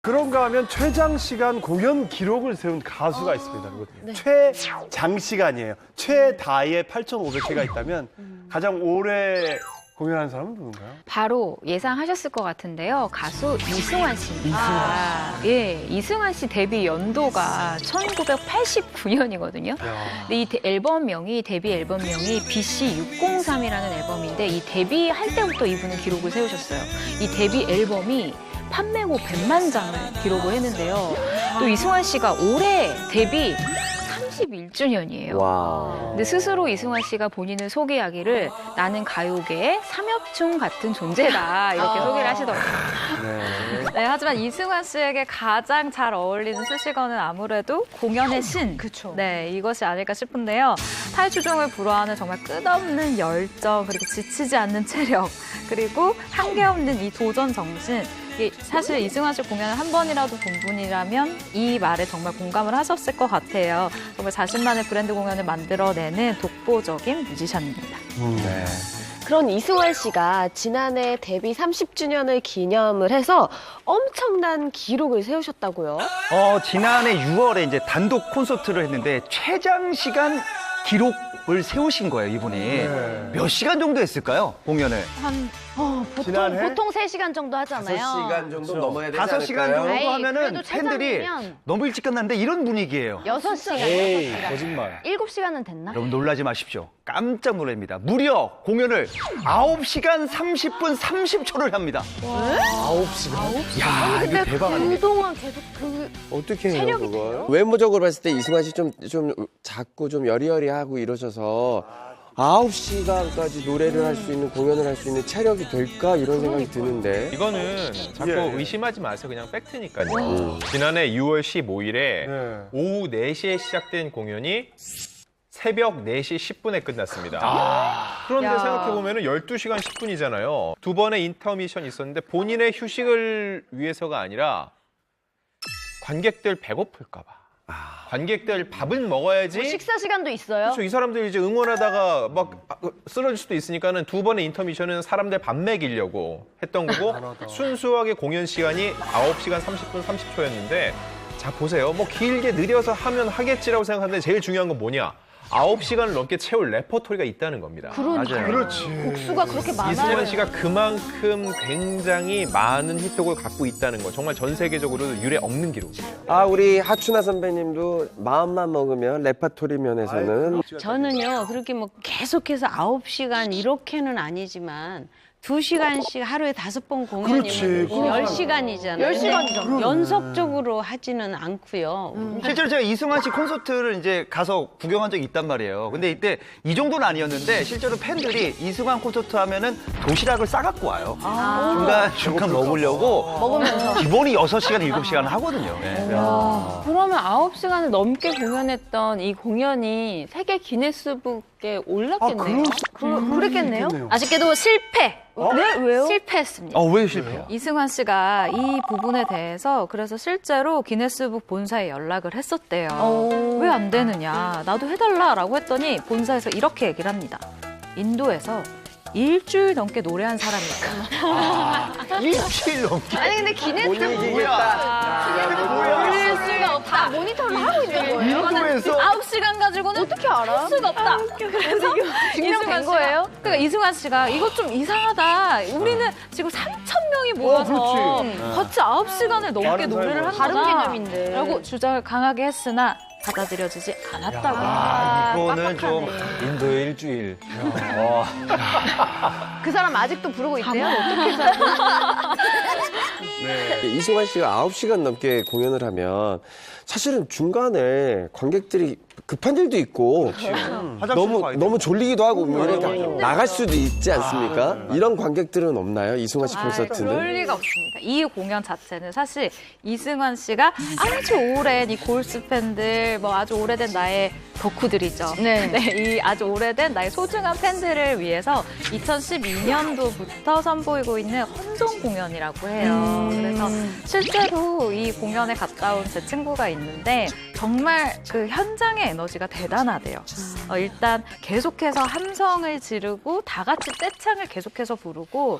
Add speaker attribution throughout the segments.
Speaker 1: 그런가 하면 최장시간 공연 기록을 세운 가수가 있습니다.
Speaker 2: 네.
Speaker 1: 최장시간이에요. 최다의 8,500회가 있다면 가장 오래 공연한 사람은 누군가요?
Speaker 2: 바로 예상하셨을 것 같은데요. 가수 이승환 씨입니다. 예, 이승환 씨 데뷔 연도가 1989년이거든요. 근데 이 앨범명이 데뷔 앨범명이 BC 603이라는 앨범인데 이 데뷔할 때부터 이분은 기록을 세우셨어요. 이 데뷔 앨범이 판매고 100만 장을 기록을 했는데요. 또 이승환 씨가 올해 데뷔 31주년이에요.
Speaker 3: 와.
Speaker 2: 근데 스스로 이승환 씨가 본인을 소개하기를 나는 가요계의 삼엽충 같은 존재다 이렇게 소개를 하시더라고요. 네, 하지만 이승환 씨에게 가장 잘 어울리는 수식어는 아무래도 공연의 신.
Speaker 4: 그쵸.
Speaker 2: 네, 이것이 아닐까 싶은데요. 탈주종을 불허하는 정말 끝없는 열정, 그리고 지치지 않는 체력, 그리고 한계없는 이 도전 정신. 사실 이승환 씨 공연을 한 번이라도 본 분이라면 이 말에 정말 공감을 하셨을 것 같아요. 정말 자신만의 브랜드 공연을 만들어내는 독보적인 뮤지션입니다.
Speaker 1: 네.
Speaker 3: 그런 이승환 씨가 지난해 데뷔 30주년을 기념을 해서 엄청난 기록을 세우셨다고요?
Speaker 5: 지난해 6월에 이제 단독 콘서트를 했는데 최장 시간 기록을 세우신 거예요, 이분이.
Speaker 1: 네.
Speaker 5: 몇 시간 정도 했을까요, 공연을?
Speaker 1: 지난해?
Speaker 4: 보통 3시간 정도 하잖아요.
Speaker 3: 5시간 정도 넘어야 되지
Speaker 5: 5시간
Speaker 3: 않을까요?
Speaker 5: 정도
Speaker 4: 아이,
Speaker 5: 하면은
Speaker 4: 그래도
Speaker 5: 팬들이
Speaker 4: 최장이면-
Speaker 5: 너무 일찍 끝났는데 이런 분위기예요.
Speaker 4: 6시간.
Speaker 1: 에이, 거짓말.
Speaker 4: 7시간은 됐나?
Speaker 5: 여러분 놀라지 마십시오. 깜짝 놀랍니다. 무려 공연을 9시간 30분 30초를 합니다.
Speaker 1: 9시간?
Speaker 5: 야, 이거 대박 아닙니까?
Speaker 4: 그동안 계속
Speaker 3: 어떻게 해요,
Speaker 4: 체력이
Speaker 3: 그걸? 외모적으로 봤을 때 이승환 씨 좀 작고 좀 여리여리하고 이러셔서 9시간까지 노래를 할 수 있는, 공연을 할 수 있는 체력이 될까? 이런 생각이 드는데.
Speaker 6: 이거는 자꾸
Speaker 1: 예.
Speaker 6: 의심하지 마세요. 그냥 팩트니까요. 지난해 6월 15일에
Speaker 1: 네.
Speaker 6: 오후 4시에 시작된 공연이 새벽 4시 10분에 끝났습니다. 그런데
Speaker 2: 야.
Speaker 6: 생각해보면 12시간 10분이잖아요. 두 번의 인터미션이 있었는데 본인의 휴식을 위해서가 아니라 관객들 배고플까 봐. 관객들 밥은 먹어야지.
Speaker 4: 식사 시간도 있어요?
Speaker 6: 그렇죠. 이 사람들이 이제 응원하다가 막 쓰러질 수도 있으니까는 두 번의 인터미션은 사람들 밥 먹이려고 했던 거고 순수하게 공연 시간이 9시간 30분 30초였는데 자 보세요. 뭐 길게 느려서 하면 하겠지라고 생각하는데 제일 중요한 건 뭐냐? 9시간을 넘게 채울 레퍼토리가 있다는 겁니다.
Speaker 5: 맞아요.
Speaker 1: 그렇지.
Speaker 4: 곡수가 그렇게 많아요.
Speaker 6: 이승환 씨가 그만큼 굉장히 많은 히트곡을 갖고 있다는 거 정말 전 세계적으로 유례 없는 기록이에요.
Speaker 3: 우리 하춘아 선배님도 마음만 먹으면 레파토리 면에서는
Speaker 7: 저는요, 그렇게 뭐 계속해서 9시간 이렇게는 아니지만 2시간씩 하루에 5번 공연이면
Speaker 1: 그렇지.
Speaker 7: 10시간이잖아요.
Speaker 4: 10시간이죠.
Speaker 7: 연속적으로 하지는 않고요.
Speaker 5: 실제로 제가 이승환 씨 콘서트를 이제 가서 구경한 적이 있단 말이에요. 근데 이때 이 정도는 아니었는데 실제로 팬들이 이승환 콘서트 하면은 도시락을 싸갖고 와요. 중간 먹으려고.
Speaker 4: 먹으면서.
Speaker 5: 기본이 6시간, 7시간 하거든요. 예.
Speaker 2: 그러면 9시간을 넘게 공연했던 이 공연이 세계 기네스북에 올랐겠네요.
Speaker 4: 그랬겠네요?
Speaker 2: 아쉽게도 실패.
Speaker 4: 네? 왜요?
Speaker 2: 실패했습니다.
Speaker 5: 왜 실패해요?
Speaker 2: 이승환 씨가 이 부분에 대해서 그래서 실제로 기네스북 본사에 연락을 했었대요. 왜 안 되느냐, 나도 해달라라고 했더니 본사에서 이렇게 얘기를 합니다. 인도에서 일주일 넘게 노래한 사람이 있다.
Speaker 5: 일주일 넘게.
Speaker 4: 아니 근데 기네스북
Speaker 2: 올릴 수가 없다.
Speaker 4: 모니터를 하고 있는 거예요?
Speaker 5: 인도에서
Speaker 2: 9시간 가지고는
Speaker 4: 어떻게 알아?
Speaker 2: 할 수가 없다. 그래서
Speaker 4: 증명된 거예요?
Speaker 2: 그러니까 이승환 씨가 이거 좀 이상하다. 우리는 지금 3,000명이 모여서 같이 9시간을 넘게
Speaker 1: 많은
Speaker 2: 노래를 한
Speaker 4: 다른
Speaker 2: 거다.
Speaker 4: 개념인데.
Speaker 2: 라고 주장을 강하게 했으나 받아들여지지 않았다고.
Speaker 5: 이거는 좀
Speaker 8: 인도의 일주일.
Speaker 4: 그 사람 아직도 부르고 있대요?
Speaker 3: 이승환 씨가 9시간 넘게 공연을 하면 사실은 중간에 관객들이 급한 일도 있고 너무 졸리기도 하고 뭐 이렇게 나갈 수도 있지 않습니까? 이런 관객들은 없나요? 이승환 씨
Speaker 2: 그럴
Speaker 3: 콘서트는?
Speaker 2: 리가 없습니다. 이 공연 자체는 사실 이승환 씨가 아주 오랜 이 골수 팬들, 뭐 아주 오래된 나의 덕후들이죠.
Speaker 4: 네.
Speaker 2: 이 아주 오래된 나의 소중한 팬들을 위해서 2012년도부터 선보이고 있는 헌정 공연이라고 해요. 그래서 실제로 이 공연에 갔다 온 제 친구가 있는데 정말 그 현장의 에너지가 대단하대요. 일단 계속해서 함성을 지르고 다 같이 떼창을 계속해서 부르고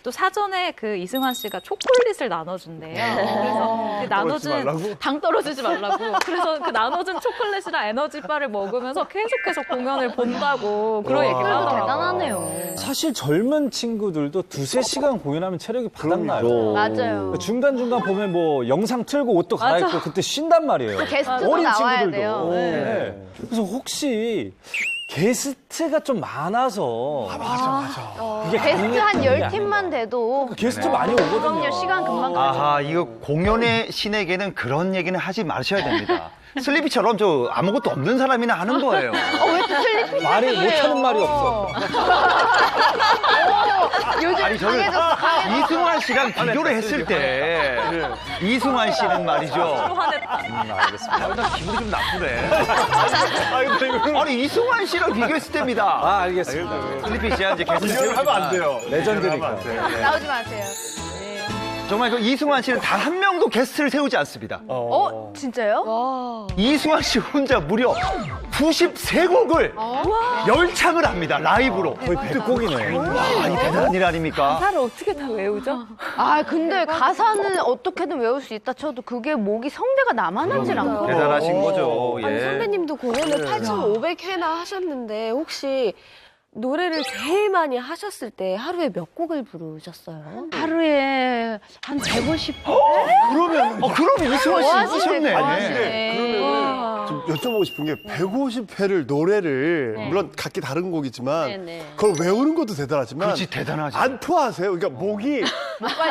Speaker 8: 또 사전에 그 이승환 씨가 초콜릿을 나눠준대요. 그래서 그 나눠준 당 떨어지지 말라고. 그래서 그 나눠준 초콜릿이랑 에너지바를 먹으면서 계속해서 공연을 본다고 그런 얘기를 하더라고요.
Speaker 4: 대단하네요.
Speaker 9: 사실 젊은 친구들도 2-3시간 공연하면 체력이 바닥나요.
Speaker 4: 맞아요.
Speaker 9: 중간중간 보면 뭐 영상 틀고 옷도 갈아입고 그때 쉰단 말이에요.
Speaker 4: 게스트도
Speaker 9: 어린
Speaker 4: 나와야
Speaker 9: 친구들도.
Speaker 4: 돼요.
Speaker 9: 네. 그래서 혹시 게스트가 좀 많아서 이게
Speaker 4: 게스트 한
Speaker 9: 가능한
Speaker 4: 10팀만 돼도
Speaker 9: 게스트 많이 오거든요.
Speaker 4: 그럼요. 시간 금방 가죠.
Speaker 5: 아하, 이거 공연의 신에게는 그런 얘기는 하지 마셔야 됩니다. 슬리피처럼 저 아무것도 없는 사람이나 하는 거예요.
Speaker 4: 왜 슬리피
Speaker 9: 말이 못하는 말이 없어.
Speaker 4: 요즘
Speaker 5: 아니 저는 이승환 씨랑 비교를 했을 때 이승환 씨는 말이죠. 알겠습니다. 일단 기분이 좀 나쁘네. 아니 이승환 씨랑 비교했을 때입니다.
Speaker 9: 아, 알겠습니다.
Speaker 5: 슬리피 씨가 이제 게스트
Speaker 1: 이걸 하면 안 돼요.
Speaker 9: 레전드니까.
Speaker 4: 나오지 마세요.
Speaker 5: 정말 그 이승환 씨는 단 한 명도 게스트를 세우지 않습니다.
Speaker 4: 진짜요?
Speaker 5: 이승환 씨 혼자 무려 93곡을 열창을 합니다. 라이브로.
Speaker 9: 거의 100곡이네.
Speaker 5: 와, 이 대단한 일 아닙니까?
Speaker 8: 가사를 어떻게 다 외우죠?
Speaker 4: 아 근데 가사는 어떻게든 외울 수 있다 쳐도 그게 목이 성대가 나만하질 않고.
Speaker 5: 대단하신 거죠.
Speaker 10: 아니,
Speaker 5: 예.
Speaker 10: 선배님도 공연을 8,500회나 하셨는데 혹시 노래를 제일 많이 하셨을 때 하루에 몇 곡을 부르셨어요?
Speaker 7: 하루에 한 150번.
Speaker 5: 그러면 이승환 씨 있으셨네.
Speaker 1: 그러면 좀 여쭤보고 싶은 게 150회를 노래를 물론 각기 다른 곡이지만
Speaker 7: 네네.
Speaker 1: 그걸 외우는 것도 대단하지만
Speaker 5: 그렇지, 대단하지.
Speaker 1: 안 토하세요? 그러니까 목이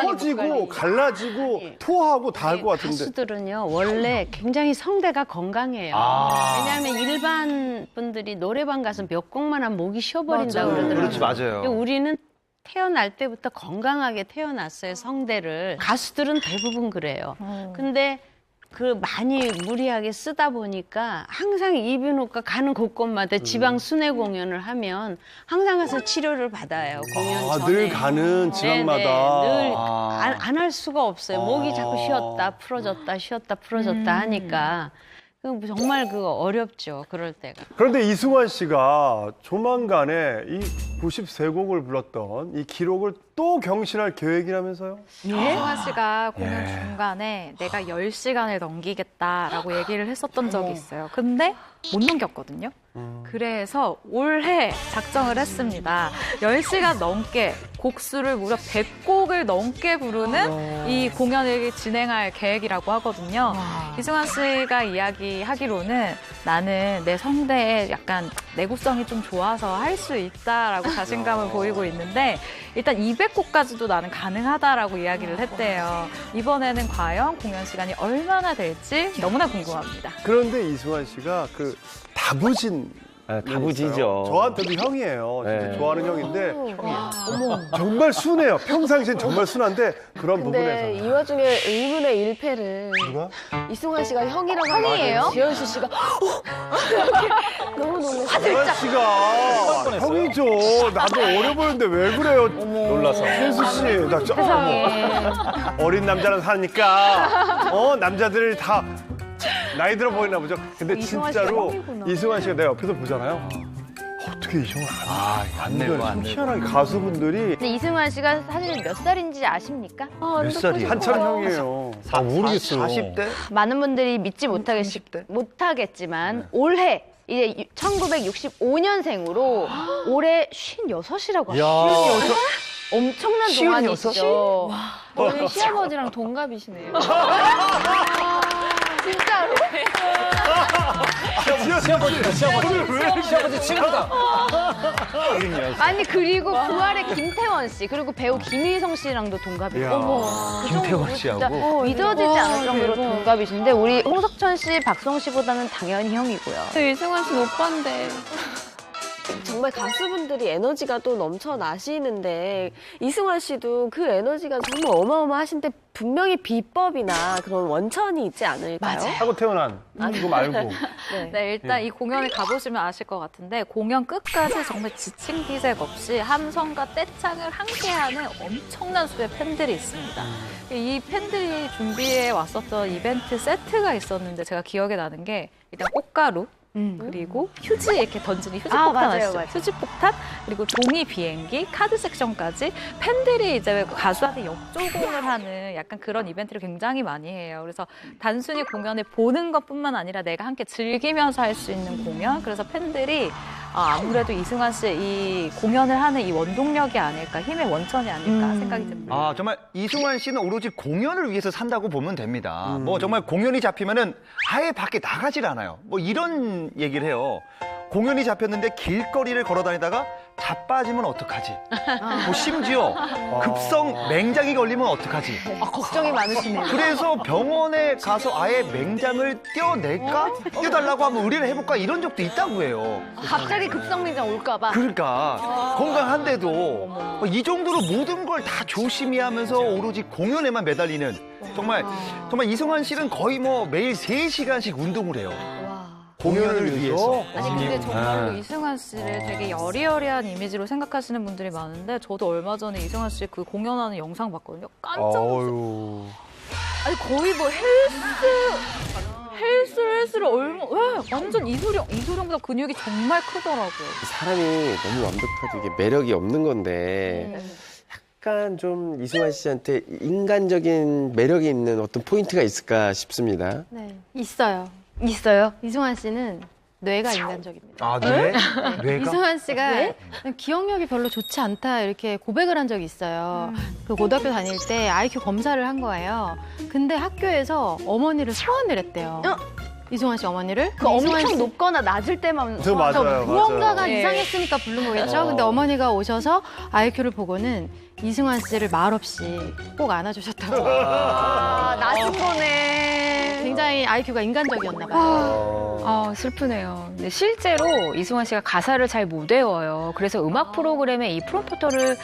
Speaker 1: 터지고 갈라지고 토하고 다 할 것 같은데.
Speaker 7: 가수들은요 원래 굉장히 성대가 건강해요. 왜냐하면 일반 분들이 노래방 가서 몇 곡만 하면 목이 쉬어버린다고 그러더라고요.
Speaker 5: 그렇지, 맞아요.
Speaker 7: 근데 우리는 태어날 때부터 건강하게 태어났어요, 성대를. 가수들은 대부분 그래요. 근데 그 많이 무리하게 쓰다 보니까 항상 이비인후과 가는 곳곳마다 지방 순회 공연을 하면 항상 가서 치료를 받아요, 공연 전에.
Speaker 1: 늘 가는 지방마다.
Speaker 7: 늘 안 할 수가 없어요. 목이 자꾸 쉬었다 풀어졌다 쉬었다 풀어졌다 하니까 정말 그거 어렵죠, 그럴 때가.
Speaker 1: 그런데 이승환 씨가 조만간에 이 93곡을 불렀던 이 기록을 또 경신할 계획이라면서요?
Speaker 8: 이승환 씨가 공연 중간에 내가 10시간을 넘기겠다라고 얘기를 했었던 적이 있어요. 근데 못 넘겼거든요. 그래서 올해 작정을 했습니다. 10시간 넘게 곡수를 무려 100곡을 넘게 부르는 이 공연을 진행할 계획이라고 하거든요. 이승환 씨가 이야기하기로는 나는 내 성대에 약간 내구성이 좀 좋아서 할 수 있다라고 자신감을 보이고 있는데 일단 200곡까지도 나는 가능하다라고 이야기를 했대요. 이번에는 과연 공연 시간이 얼마나 될지 너무나 궁금합니다.
Speaker 1: 그런데 이승환 씨가 그 다부진
Speaker 3: 다부지죠.
Speaker 1: 저한테도 형이에요. 진짜
Speaker 3: 네.
Speaker 1: 좋아하는 형인데 정말 순해요. 평상시엔 정말 순한데 그런
Speaker 10: 근데
Speaker 1: 부분에서
Speaker 10: 이 와중에 의문의 1패를
Speaker 1: 누가?
Speaker 10: 이승환 씨가 형이라고 하니까 지현수 씨가 너무 놀랐어요.
Speaker 1: 이승환 씨가 형이죠. 나도 어려 보이는데 왜 그래요?
Speaker 9: 놀라서.
Speaker 1: 현수 씨, 나 어린 남자는 사니까 남자들이 다 나이 들어 보이나 보죠. 근데
Speaker 4: 이승환
Speaker 1: 진짜로
Speaker 4: 씨가 형이구나.
Speaker 1: 이승환 씨가 내가 옆에서 보잖아요. 어떻게 이 형을
Speaker 5: 안 내고 안 내고.
Speaker 1: 희한하게 가수분들이
Speaker 4: 근데 이승환 씨가 사실 몇 살인지 아십니까?
Speaker 5: 몇 살이에요?
Speaker 1: 한참 형이에요.
Speaker 9: 모르겠어요.
Speaker 5: 40대?
Speaker 4: 많은 분들이 믿지 못하겠지만 올해 이제 1965년생으로 올해 56이라고 하시죠. 엄청난 동안이시죠.
Speaker 8: 저희 시아버지랑 동갑이시네요.
Speaker 4: 진짜로?
Speaker 9: 시아버지 친구다.
Speaker 4: 아니 그리고 부활의 김태원 씨 그리고 배우 김희성 씨랑도 동갑이에요. 어머, 그 정도로
Speaker 5: 김태원 씨하고?
Speaker 4: 진짜 믿어지지 않을 정도로 동갑이신데 우리 홍석천 씨, 박성 씨보다는 당연히 형이고요.
Speaker 8: 저 이승환 씨 못 봤는데.
Speaker 10: 정말 가수분들이 에너지가 또 넘쳐나시는데 이승환 씨도 그 에너지가 정말 어마어마하신데 분명히 비법이나 그런 원천이 있지 않을까요?
Speaker 1: 하고 태어난 그거 말고.
Speaker 8: 네, 일단 이 공연을 가보시면 아실 것 같은데 공연 끝까지 정말 지친 기색 없이 함성과 떼창을 함께하는 엄청난 수의 팬들이 있습니다. 이 팬들이 준비해 왔었던 이벤트 세트가 있었는데 제가 기억에 나는 게 일단 꽃가루, 그리고 휴지 이렇게 던지는 휴지
Speaker 4: 아,
Speaker 8: 폭탄
Speaker 4: 맞아요,
Speaker 8: 아시죠?
Speaker 4: 맞아요.
Speaker 8: 휴지 폭탄, 그리고 종이 비행기, 카드 섹션까지 팬들이 이제 가수한테 역조공을 하는 약간 그런 이벤트를 굉장히 많이 해요. 그래서 단순히 공연을 보는 것뿐만 아니라 내가 함께 즐기면서 할 수 있는 공연. 그래서 팬들이 아무래도 이승환 씨의 이 공연을 하는 이 원동력이 아닐까, 힘의 원천이 아닐까 생각이 듭니다.
Speaker 5: 아, 정말 이승환 씨는 오로지 공연을 위해서 산다고 보면 됩니다. 뭐 정말 공연이 잡히면은 아예 밖에 나가질 않아요. 뭐 이런 얘기를 해요. 공연이 잡혔는데 길거리를 걸어 다니다가 자빠지면 어떡하지? 뭐 심지어 급성 맹장이 걸리면 어떡하지?
Speaker 4: 걱정이 많으시네요.
Speaker 5: 그래서 병원에 가서 아예 맹장을 떼어낼까? 떼달라고 한번 의뢰를 해볼까? 이런 적도 있다고 해요.
Speaker 4: 갑자기 급성맹장 올까봐.
Speaker 5: 그러니까 건강한데도 이 정도로 모든 걸 다 조심히 하면서 오로지 공연에만 매달리는 정말 이승환 씨는 거의 뭐 매일 3시간씩 운동을 해요. 공연을 위해서.
Speaker 8: 아니 근데 정말로 이승환 씨를 되게 여리여리한 이미지로 생각하시는 분들이 많은데 저도 얼마 전에 이승환 씨 그 공연하는 영상 봤거든요. 깜짝 놀랐어요. 아니 거의 뭐 헬스를 왜 완전 이소룡보다 근육이 정말 크더라고요.
Speaker 3: 사람이 너무 완벽하고 이게 매력이 없는 건데 약간 좀 이승환 씨한테 인간적인 매력이 있는 어떤 포인트가 있을까 싶습니다.
Speaker 11: 네, 있어요.
Speaker 4: 있어요?
Speaker 11: 이승환 씨는 뇌가 인간적입니다.
Speaker 5: 아, 뇌? 뇌가?
Speaker 11: 이승환 씨가 기억력이 별로 좋지 않다 이렇게 고백을 한 적이 있어요. 그 고등학교 다닐 때 IQ 검사를 한 거예요. 근데 학교에서 어머니를 소환을 했대요. 이승환 씨 어머니를.
Speaker 4: 그 엄청 높거나 낮을 때만.
Speaker 1: 맞아요.
Speaker 11: 무언가가
Speaker 4: 네.
Speaker 11: 이상했으니까 부른 거겠죠. 근데 어머니가 오셔서 IQ를 보고는 이승환 씨를 말없이 꼭 안아주셨다고.
Speaker 4: 낮은 거네.
Speaker 11: 굉장히 IQ가 인간적이었나 봐요.
Speaker 2: 슬프네요. 근데 실제로 이승환 씨가 가사를 잘 못 외워요. 그래서 음악 프로그램에 이 프롬프터를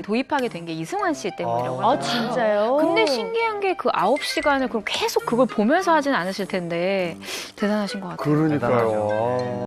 Speaker 2: 도입하게 된 게 이승환 씨 때문이라고 하더라고요.
Speaker 4: 진짜요?
Speaker 2: 근데 신기한 게 그 9시간을 그럼 계속 그걸 보면서 하진 않으실 텐데 대단하신 것 같아요.
Speaker 1: 그러니까요.